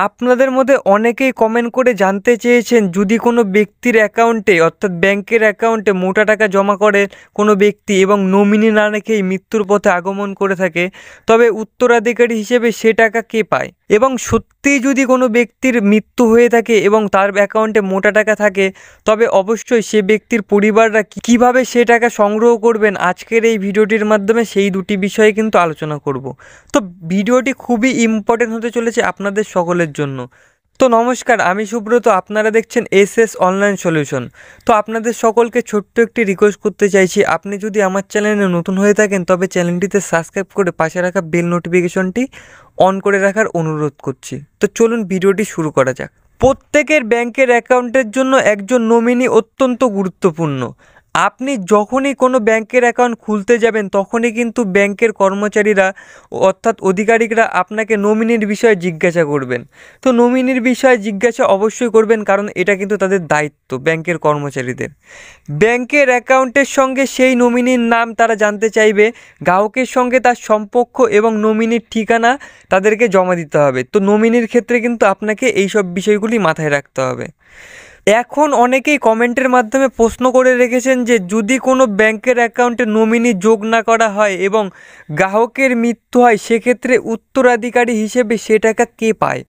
আপনাদের মধ্যে অনেকেই কমেন্ট করে জানতে চেয়েছেন, যদি কোনো ব্যক্তির অ্যাকাউন্টে অর্থাৎ ব্যাংকের অ্যাকাউন্টে মোটা টাকা জমা করে কোনো ব্যক্তি এবং নমিনি না রেখেই মৃত্যুর পথে আগমন করে থাকে, তবে উত্তরাধিকারী হিসেবে সে টাকা কে পায়? এবং সত্যিই যদি কোনো ব্যক্তির মৃত্যু হয়ে থাকে এবং তার অ্যাকাউন্টে মোটা টাকা থাকে, তবে অবশ্যই সে ব্যক্তির পরিবাররা কিভাবে সে টাকা সংগ্রহ করবেন, আজকের এই ভিডিওটির মাধ্যমে সেই দুটি বিষয়ে কিন্তু আলোচনা করব। তো ভিডিওটি খুবই ইম্পর্টেন্ট হতে চলেছে আপনাদের সকলের জন্য। তো নমস্কার, আমি সুব্রত, আপনারা দেখছেন এসএস অনলাইন সলিউশন। তো আপনাদের সকলকে ছোট্ট একটি রিকোয়েস্ট করতে চাইছি, আপনি যদি আমার চ্যানেলে নতুন হয়ে থাকেন তবে চ্যানেলটিতে সাবস্ক্রাইব করে পাশে রাখা বেল নোটিফিকেশনটি অন করে রাখার অনুরোধ করছি। তো চলুন ভিডিওটি শুরু করা যাক। প্রত্যেকের ব্যাংকের অ্যাকাউন্টের জন্য একজন নমিনি অত্যন্ত গুরুত্বপূর্ণ। আপনি যখনই কোনো ব্যাংকের অ্যাকাউন্ট খুলতে যাবেন তখনই কিন্তু ব্যাংকের কর্মচারীরা অর্থাৎ আধিকারিকরা আপনাকে নমিনির বিষয়ে জিজ্ঞাসা করবেন। তো নমিনির বিষয়ে জিজ্ঞাসা অবশ্যই করবেন, কারণ এটা কিন্তু তাদের দায়িত্ব ব্যাংকের কর্মচারীদের। ব্যাংকের অ্যাকাউন্টের সঙ্গে সেই নমিনির নাম তারা জানতে চাইবে, গ্রাহকের সঙ্গে তার সম্পর্ক এবং নমিনির ঠিকানা তাদেরকে জমা দিতে হবে। তো নমিনির ক্ষেত্রে কিন্তু আপনাকে এইসব বিষয়গুলি মাথায় রাখতে হবে। এখন অনেকেই কমেন্টের মাধ্যমে প্রশ্ন করে রেখেছেন যে যদি কোনো ব্যাংকের অ্যাকাউন্টে নমিনি যোগ না করা হয় এবং গ্রাহকের মৃত্যু হয়, সেক্ষেত্রে উত্তরাধিকারী হিসেবে সে টাকা কে পায়?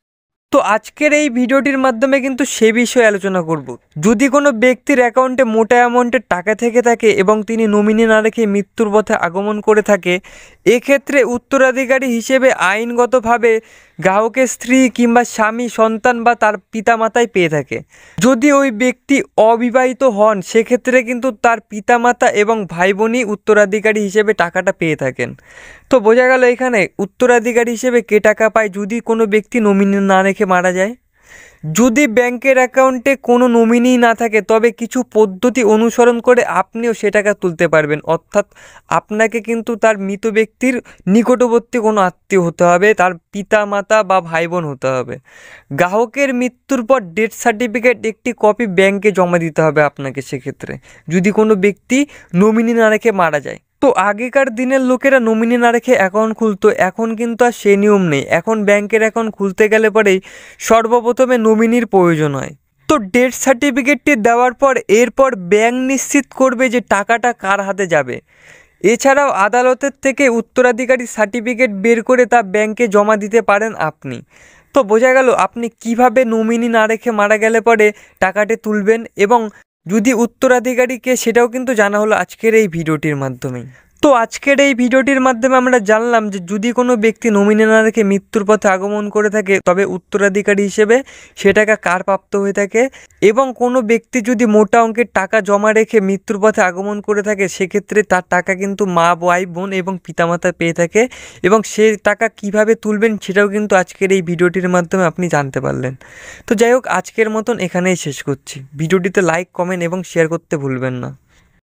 তো আজকের এই ভিডিওটির মাধ্যমে কিন্তু সে বিষয়ে আলোচনা করব। যদি কোনো ব্যক্তির অ্যাকাউন্টে মোটা অ্যামাউন্টের টাকা থেকে থাকে এবং তিনি নমিনি না রেখে মৃত্যুর পথে আগমন করে থাকে, এক্ষেত্রে উত্তরাধিকারী হিসেবে আইনগতভাবে গ্রাহকের স্ত্রী কিংবা স্বামী, সন্তান বা তার পিতামাতাই পেয়ে থাকে। যদি ওই ব্যক্তি অবিবাহিত হন, সেক্ষেত্রে কিন্তু তার পিতামাতা এবং ভাই বোনই উত্তরাধিকারী হিসেবে টাকাটা পেয়ে থাকেন। তো বোঝা গেল এখানে উত্তরাধিকারী হিসেবে কে টাকা পায় যদি কোনো ব্যক্তি নমিনি না রেখে মারা যায়। যদি ব্যাংকের অ্যাকাউন্টে কোনো নমিনি না থাকে, তবে কিছু পদ্ধতি অনুসরণ করে আপনিও সে টাকা তুলতে পারবেন। অর্থাৎ আপনাকে কিন্তু তার মৃত ব্যক্তির নিকটবর্তী কোনো আত্মীয় হতে হবে, তার পিতা মাতা বা ভাই বোন হতে হবে। গ্রাহকের মৃত্যুর পর ডেথ সার্টিফিকেট একটি কপি ব্যাংকে জমা দিতে হবে আপনাকে, সেক্ষেত্রে যদি কোনো ব্যক্তি নমিনি না রেখে মারা যায়। তো আগেকার দিনের লোকেরা নমিনি না রেখে অ্যাকাউন্ট খুলতো, এখন কিন্তু আর সে নিয়ম নেই। এখন ব্যাংকের অ্যাকাউন্ট খুলতে গেলে পরেই সর্বপ্রথমে নমিনির প্রয়োজন হয়। তো ডেথ সার্টিফিকেটটি দেওয়ার পর এরপর ব্যাংক নিশ্চিত করবে যে টাকাটা কার হাতে যাবে। এছাড়াও আদালতের থেকে উত্তরাধিকারী সার্টিফিকেট বের করে তা ব্যাংকে জমা দিতে পারেন আপনি। তো বোঝা গেল আপনি কিভাবে নমিনি না রেখে মারা গেলে পরে টাকাটি তুলবেন, এবং যদি উত্তরাধিকারীকে সেটাও কিন্তু জানা হলো আজকের এই ভিডিওটির মাধ্যমেই। তো আজকের এই ভিডিওটির মাধ্যমে আমরা জানলাম যে যদি কোনো ব্যক্তি নমিনি না রেখে মৃত্যুর পথে আগমন করে থাকে, তবে উত্তরাধিকারী হিসেবে সে টাকা কার প্রাপ্ত হয়ে থাকে, এবং কোনো ব্যক্তি যদি মোটা অঙ্কের টাকা জমা রেখে মৃত্যুর পথে আগমন করে থাকে, সেক্ষেত্রে তার টাকা কিন্তু মা, ভাই, বোন এবং পিতামাতা পেয়ে থাকে, এবং সে টাকা কিভাবে তুলবেন সেটাও কিন্তু আজকের এই ভিডিওটির মাধ্যমে আপনি জানতে পারলেন। তো যাই হোক, আজকের মতন এখানেই শেষ করছি। ভিডিওটিতে লাইক, কমেন্ট এবং শেয়ার করতে ভুলবেন না।